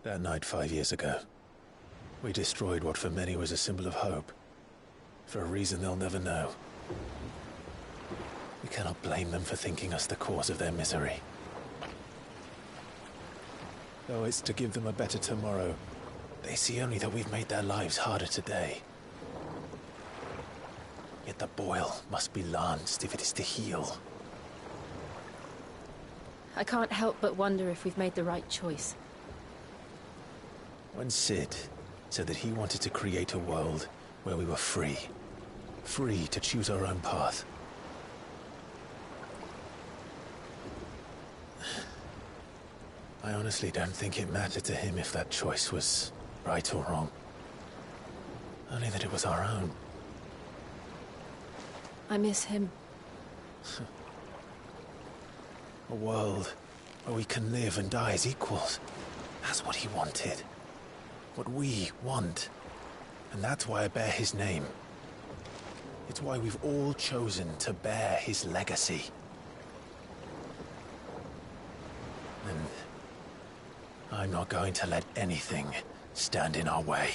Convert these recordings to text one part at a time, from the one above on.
That night 5 years ago, we destroyed what for many was a symbol of hope. For a reason they'll never know. We cannot blame them for thinking us the cause of their misery. Though it's to give them a better tomorrow, they see only that we've made their lives harder today. Yet the boil must be lanced if it is to heal. I can't help but wonder if we've made the right choice. When Sid said that he wanted to create a world where we were free. Free to choose our own path. I honestly don't think it mattered to him if that choice was right or wrong. Only that it was our own. I miss him. A world where we can live and die as equals. That's what he wanted. What we want. And that's why I bear his name. It's why we've all chosen to bear his legacy. And I'm not going to let anything stand in our way.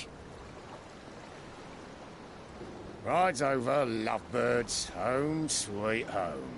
Rides over, lovebirds, home sweet home.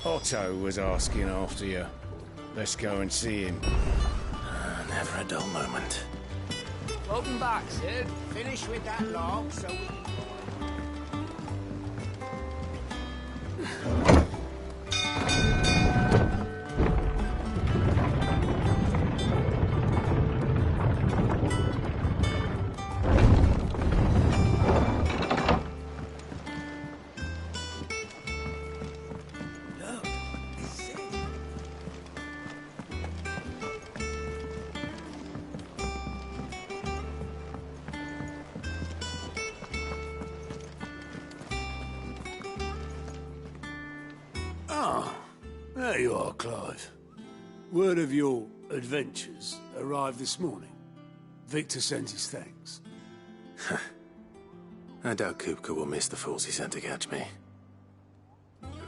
Otto was asking after you. Let's go and see him. Never a dull moment. Welcome back, Sid. Finish with that log so we can... There you are, Clive. Word of your adventures arrived this morning. Victor sends his thanks. I doubt Kupka will miss the fools he sent to catch me.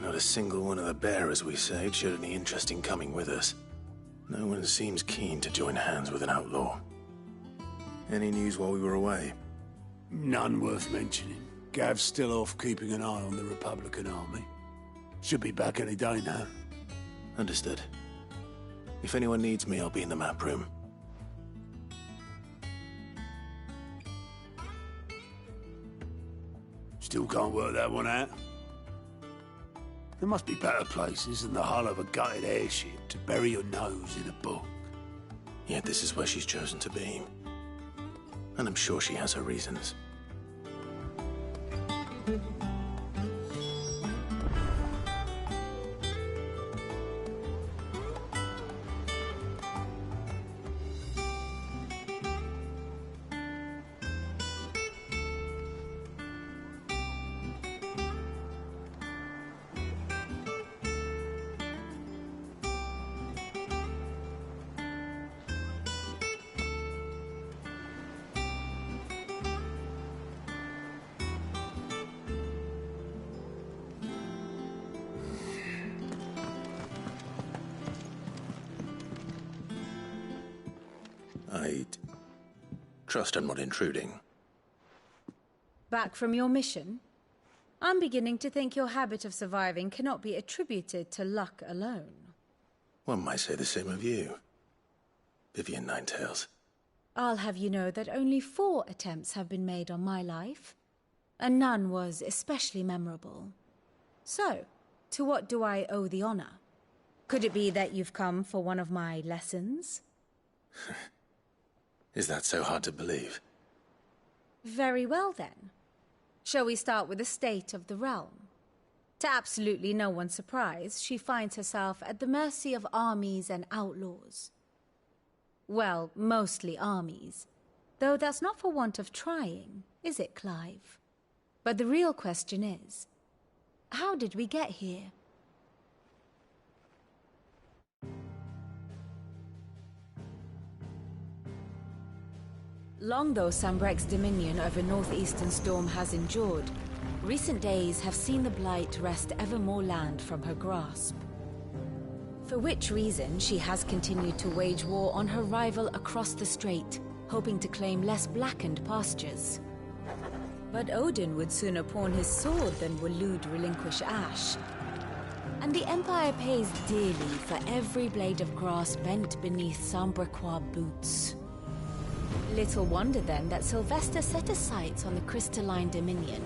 Not a single one of the bearers we saved showed any interest in coming with us. No one seems keen to join hands with an outlaw. Any news while we were away? None worth mentioning. Gav's still off keeping an eye on the Republican army. Should be back any day now. Understood. If anyone needs me, I'll be in the map room. Still can't work that one out? There must be better places than the hull of a gutted airship to bury your nose in a book. Yet this is where she's chosen to be. And I'm sure she has her reasons. I trust I'm not intruding. Back from your mission? I'm beginning to think your habit of surviving cannot be attributed to luck alone. One might say the same of you, Vivian Ninetails. I'll have you know that only 4 attempts have been made on my life, and none was especially memorable. So, to what do I owe the honor? Could it be that you've come for one of my lessons? Is that so hard to believe? Very well, then. Shall we start with the state of the realm? To absolutely no one's surprise, she finds herself at the mercy of armies and outlaws. Well, mostly armies. Though that's not for want of trying, is it, Clive? But the real question is, how did we get here? Long though Sambrek's dominion over northeastern Storm has endured, recent days have seen the Blight wrest ever more land from her grasp. For which reason she has continued to wage war on her rival across the strait, hoping to claim less blackened pastures. But Odin would sooner pawn his sword than Waloed relinquish Ash. And the Empire pays dearly for every blade of grass bent beneath Sambrequois boots. Little wonder then that Sylvester set his sights on the Crystalline Dominion,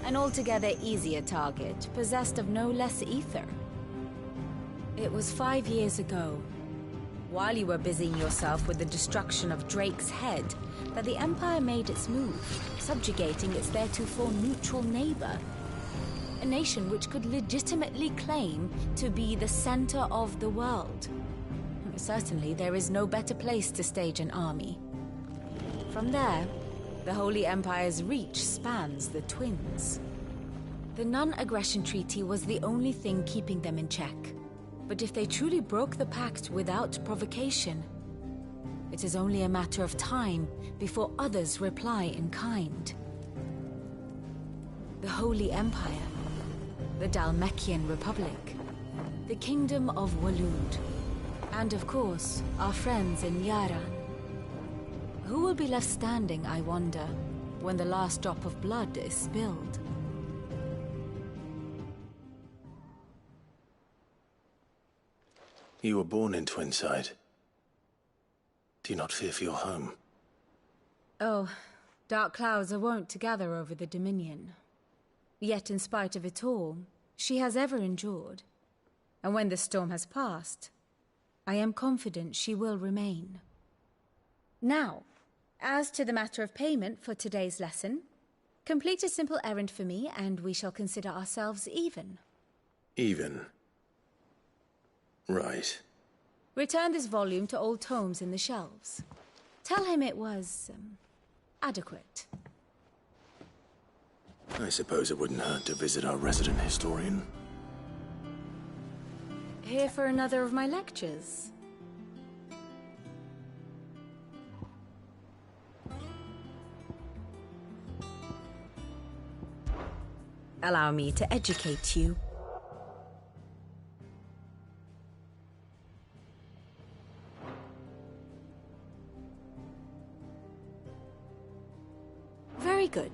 an altogether easier target, possessed of no less ether. It was 5 years ago, while you were busying yourself with the destruction of Drake's head, that the Empire made its move, subjugating its theretofore neutral neighbor. A nation which could legitimately claim to be the center of the world. Certainly, there is no better place to stage an army. From there, the Holy Empire's reach spans the Twins. The non-aggression treaty was the only thing keeping them in check. But if they truly broke the pact without provocation, it is only a matter of time before others reply in kind. The Holy Empire, the Dhalmekian Republic, the Kingdom of Waloed, and of course, our friends in Yaran. Who will be left standing, I wonder, when the last drop of blood is spilled? You were born in Twinside. Do you not fear for your home? Oh, dark clouds are wont to gather over the Dominion. Yet in spite of it all, she has ever endured. And when the storm has passed, I am confident she will remain. Now, as to the matter of payment for today's lesson, complete a simple errand for me and we shall consider ourselves even. Even? Right. Return this volume to old tomes in the shelves. Tell him it was, adequate. I suppose it wouldn't hurt to visit our resident historian. Here for another of my lectures? Allow me to educate you. Very good.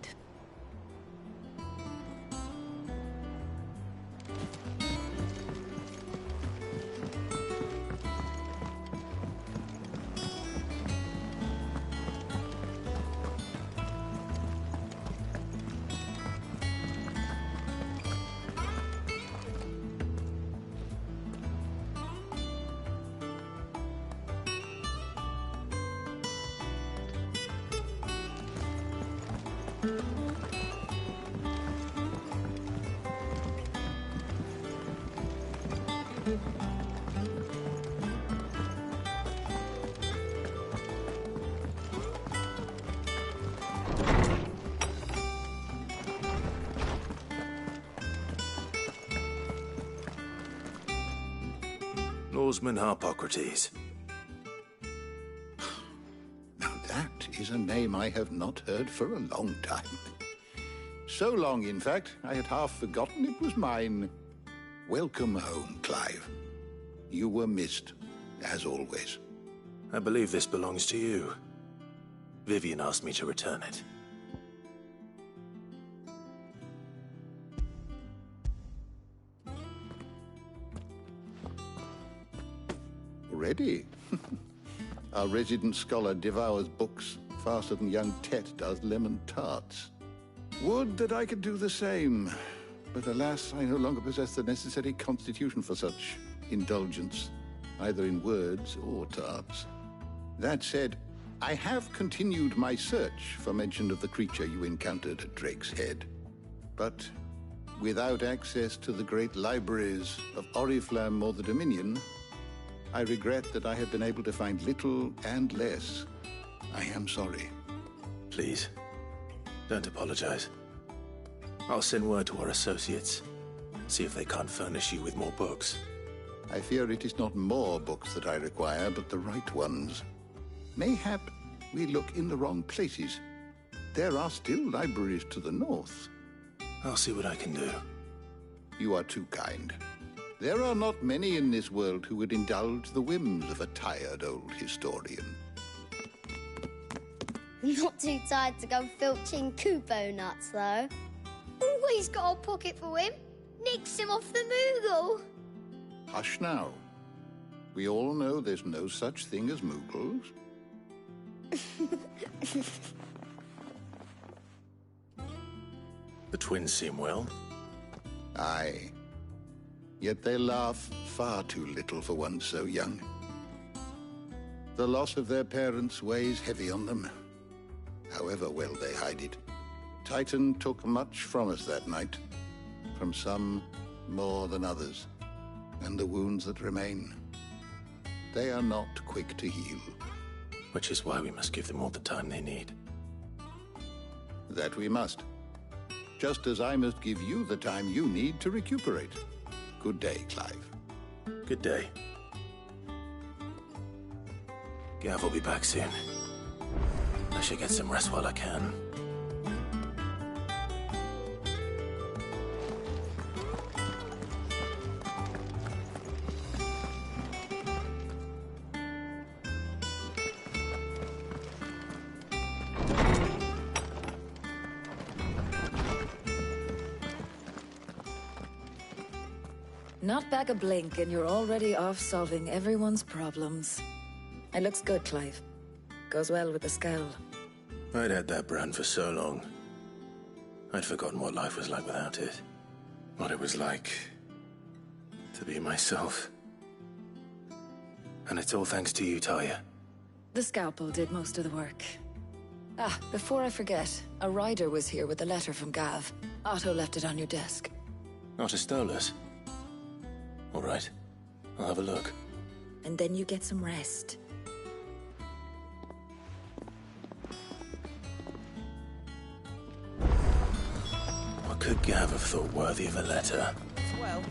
Norseman Harpocrates. Now that is a name I have not heard for a long time. So long, in fact, I had half forgotten it was mine. Welcome home, Clive. You were missed, as always. I believe this belongs to you. Vivian asked me to return it. Already? Our resident scholar devours books faster than young Tet does lemon tarts. Would that I could do the same. But alas, I no longer possess the necessary constitution for such indulgence, either in words or tarts. That said, I have continued my search for mention of the creature you encountered at Drake's Head. But without access to the great libraries of Oriflamme or the Dominion, I regret that I have been able to find little and less. I am sorry. Please, don't apologize. I'll send word to our associates. See if they can't furnish you with more books. I fear it is not more books that I require, but the right ones. Mayhap we look in the wrong places. There are still libraries to the north. I'll see what I can do. You are too kind. There are not many in this world who would indulge the whims of a tired old historian. Not too tired to go filching Kupo nuts, though. Always got a pocket for him. Nicks him off the Moogle. Hush now. We all know there's no such thing as Moogles. The twins seem well. Aye. Yet they laugh far too little for one so young. The loss of their parents weighs heavy on them, however well they hide it. Titan took much from us that night, from some more than others, and the wounds that remain, they are not quick to heal. Which is why we must give them all the time they need. That we must. Just as I must give you the time you need to recuperate. Good day, Clive. Good day. Gav will be back soon. I should get some rest while I can. Not back a blink and you're already off solving everyone's problems. It looks good, Clive. Goes well with the scowl. I'd had that brand for so long. I'd forgotten what life was like without it. What it was like to be myself. And it's all thanks to you, Talia. The scalpel did most of the work. Ah, before I forget, a rider was here with a letter from Gav. Otto left it on your desk. Otto stole us. All right, I'll have a look. And then you get some rest. What could Gav have thought worthy of a letter? Well,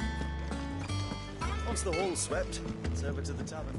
once the hall's swept, it's over to the tavern.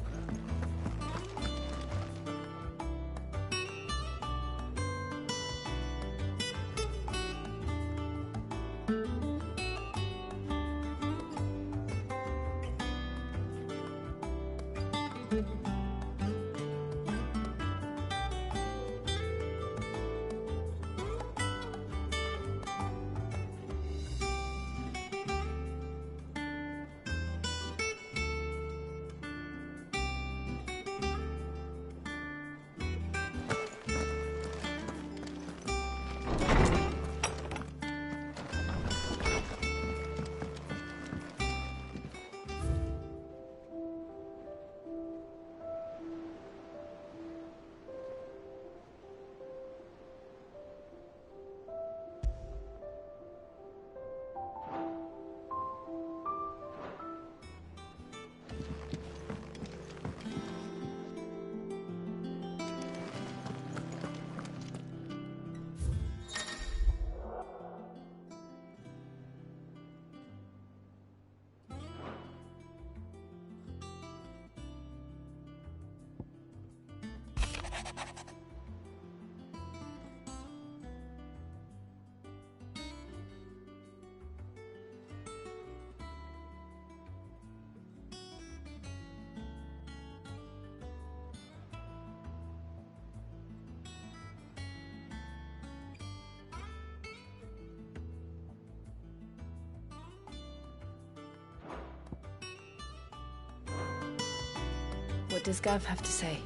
What does Gav have to say?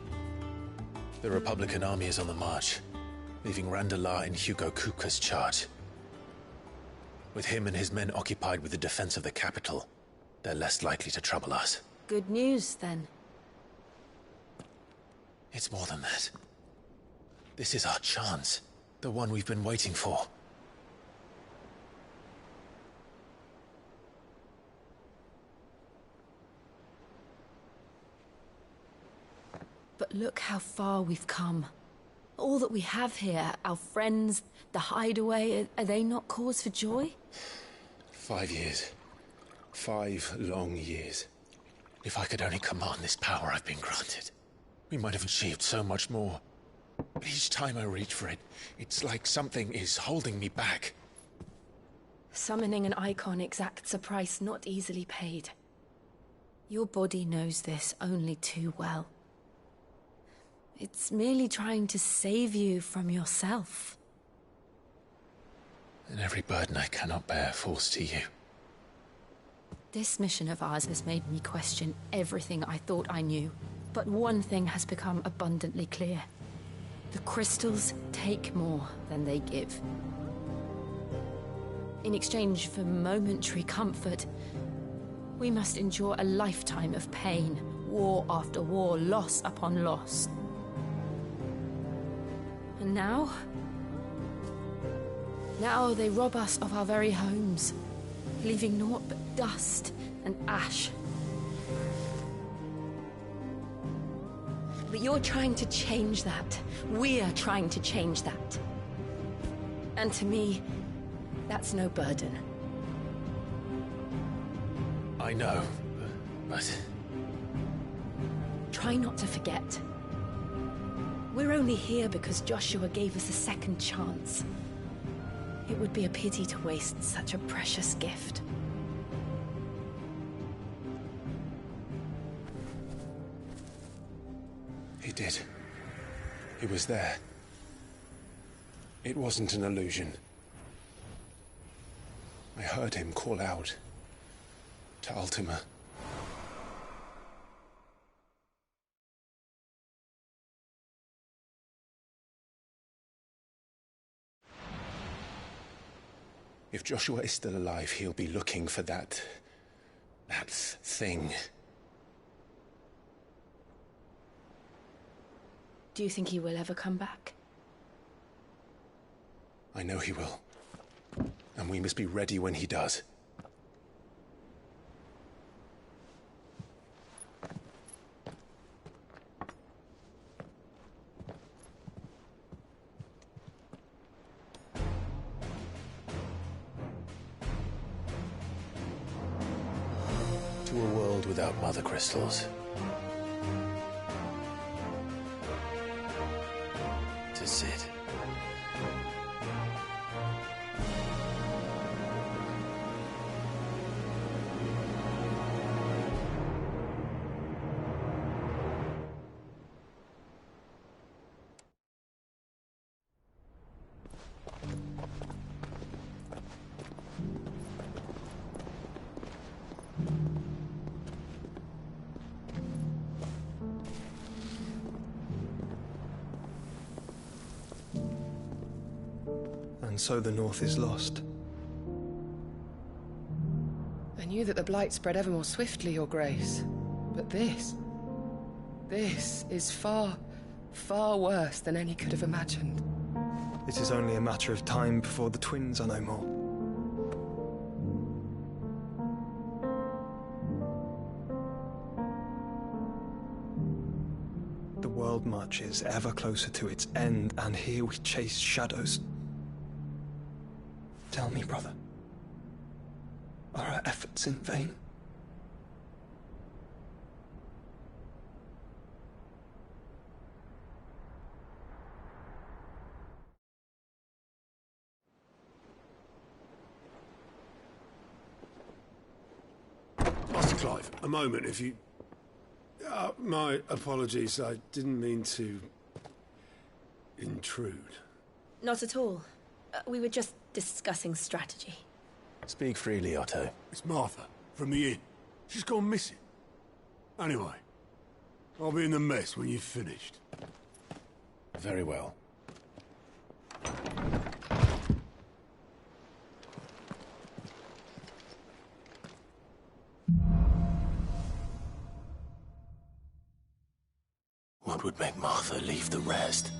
The Republican army is on the march, leaving Randalar in Hugo Kuka's charge. With him and his men occupied with the defense of the capital, they're less likely to trouble us. Good news, then. It's more than that. This is our chance. The one we've been waiting for. But look how far we've come. All that we have here, our friends, the hideaway, are they not cause for joy? 5 years. 5 long years. If I could only command this power I've been granted, we might have achieved so much more. But each time I reach for it, it's like something is holding me back. Summoning an icon exacts a price not easily paid. Your body knows this only too well. It's merely trying to save you from yourself. And every burden I cannot bear falls to you. This mission of ours has made me question everything I thought I knew. But one thing has become abundantly clear. The crystals take more than they give. In exchange for momentary comfort, we must endure a lifetime of pain, war after war, loss upon loss. And now? Now they rob us of our very homes, leaving naught but dust and ash. But you're trying to change that. We're trying to change that. And to me, that's no burden. I know, but... Try not to forget. We're only here because Joshua gave us a second chance. It would be a pity to waste such a precious gift. He did. He was there. It wasn't an illusion. I heard him call out to Ultima. If Joshua is still alive, he'll be looking for that thing. Do you think he will ever come back? I know he will. And we must be ready when he does. To a world without mother crystals. To Sid. And so the North is lost. I knew that the Blight spread ever more swiftly, Your Grace. But this is far, far worse than any could have imagined. It is only a matter of time before the twins are no more. The world marches ever closer to its end, and here we chase shadows. Tell me, brother, are our efforts in vain? Master Clive, a moment, if you... my apologies, I didn't mean to... intrude. Not at all. We were just discussing strategy. Speak freely, Otto. It's Martha, from the inn. She's gone missing. Anyway, I'll be in the mess when you've finished. Very well. What would make Martha leave the rest?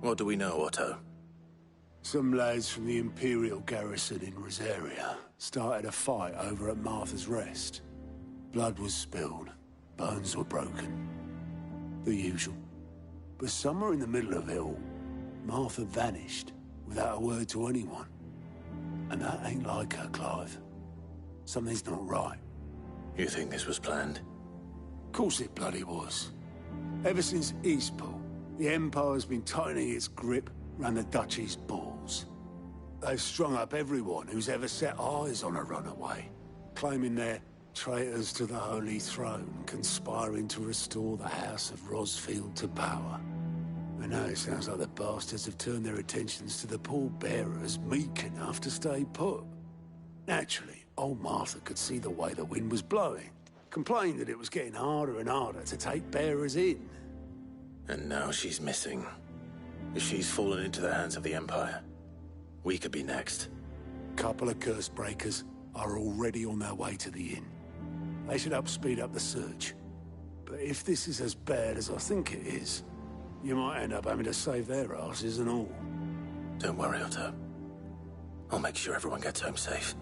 What do we know, Otto? Some lads from the Imperial garrison in Rosaria started a fight over at Martha's Rest. Blood was spilled, bones were broken. The usual. But somewhere in the middle of it all, Martha vanished without a word to anyone. And that ain't like her, Clive. Something's not right. You think this was planned? Of course it bloody was. Ever since Eastpool, the Empire's been tightening its grip round the Duchy's balls. They've strung up everyone who's ever set eyes on a runaway, claiming they're traitors to the Holy Throne, conspiring to restore the House of Rosfield to power. And now it sounds like the bastards have turned their attentions to the pallbearers meek enough to stay put. Naturally, old Martha could see the way the wind was blowing, complained that it was getting harder and harder to take bearers in. And now she's missing. If she's fallen into the hands of the Empire, we could be next. Couple of curse breakers are already on their way to the inn. They should help speed up the search. But if this is as bad as I think it is, you might end up having to save their asses and all. Don't worry, Otto. I'll make sure everyone gets home safe.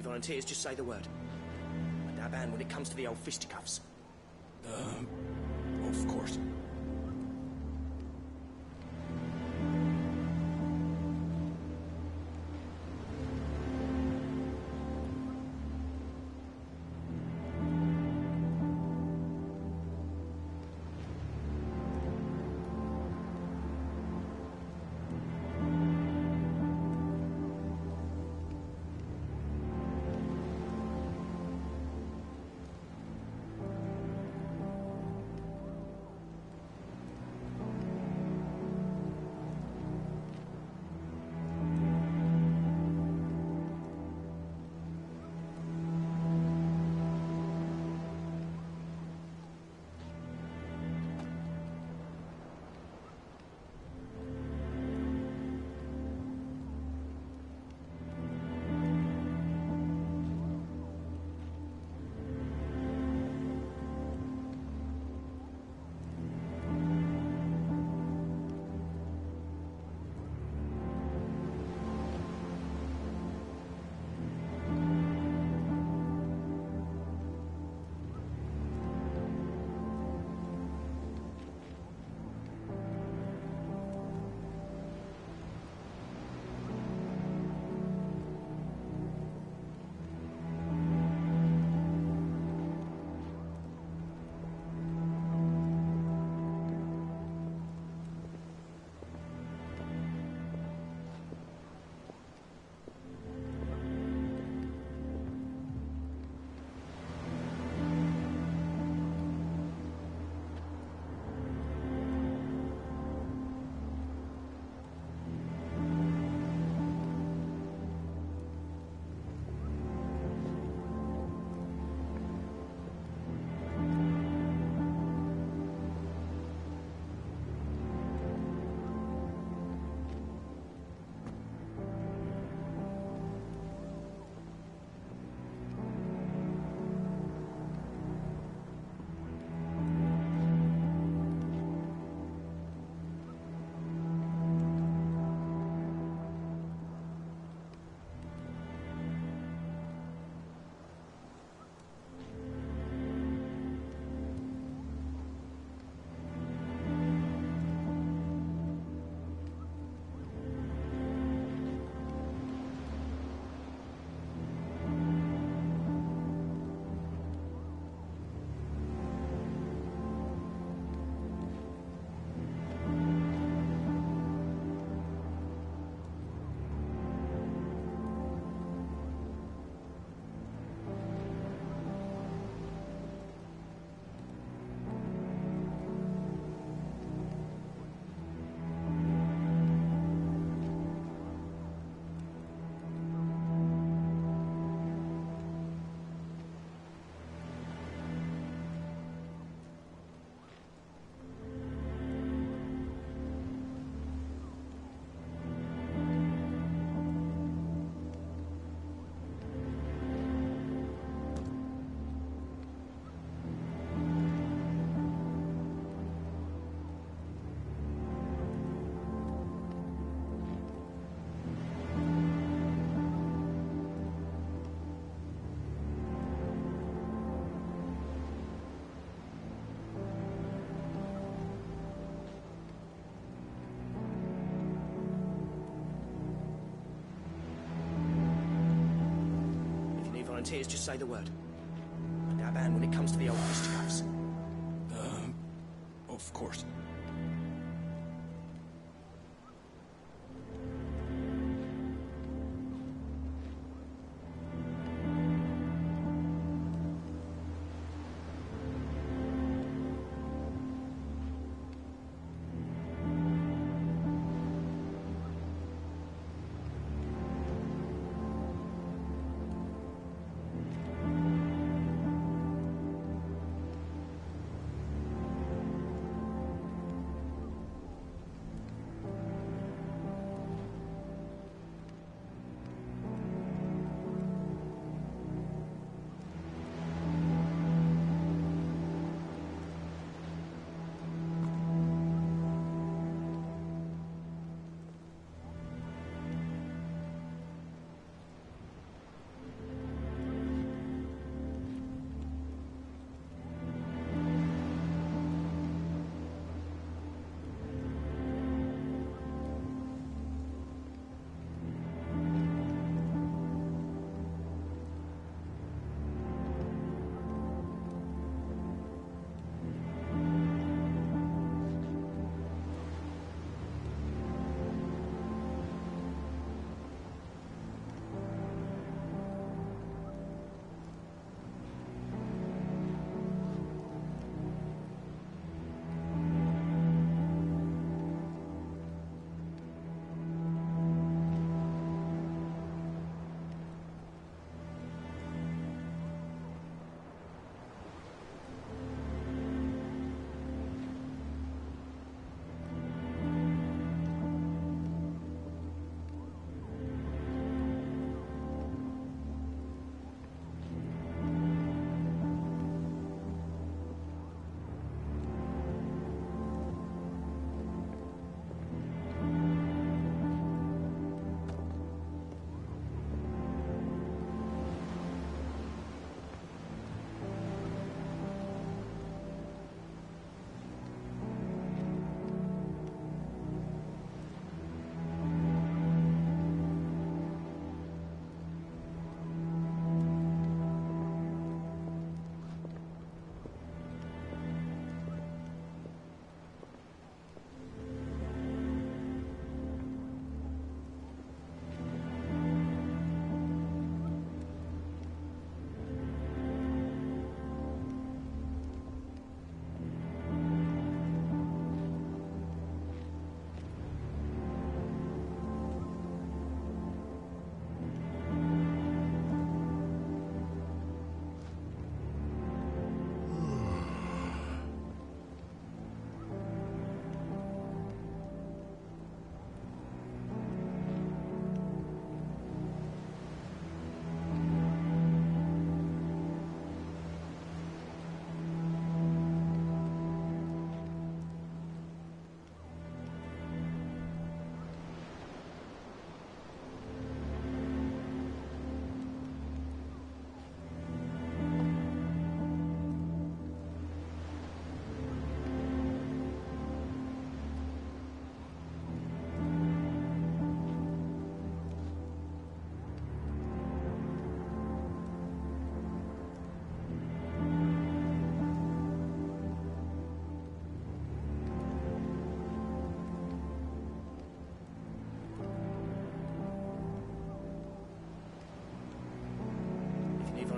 Volunteers, just say the word. I dab hand when it comes to the old fisticuffs. Of course. Volunteers, just say the word. And our band when it comes to the old fisticuffs. Of course.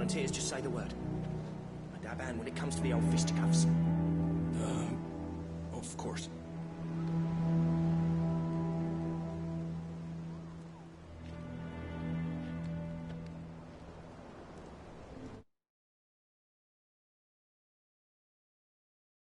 volunteers, just say the word. A dab hand when it comes to the old fisticuffs. Of course.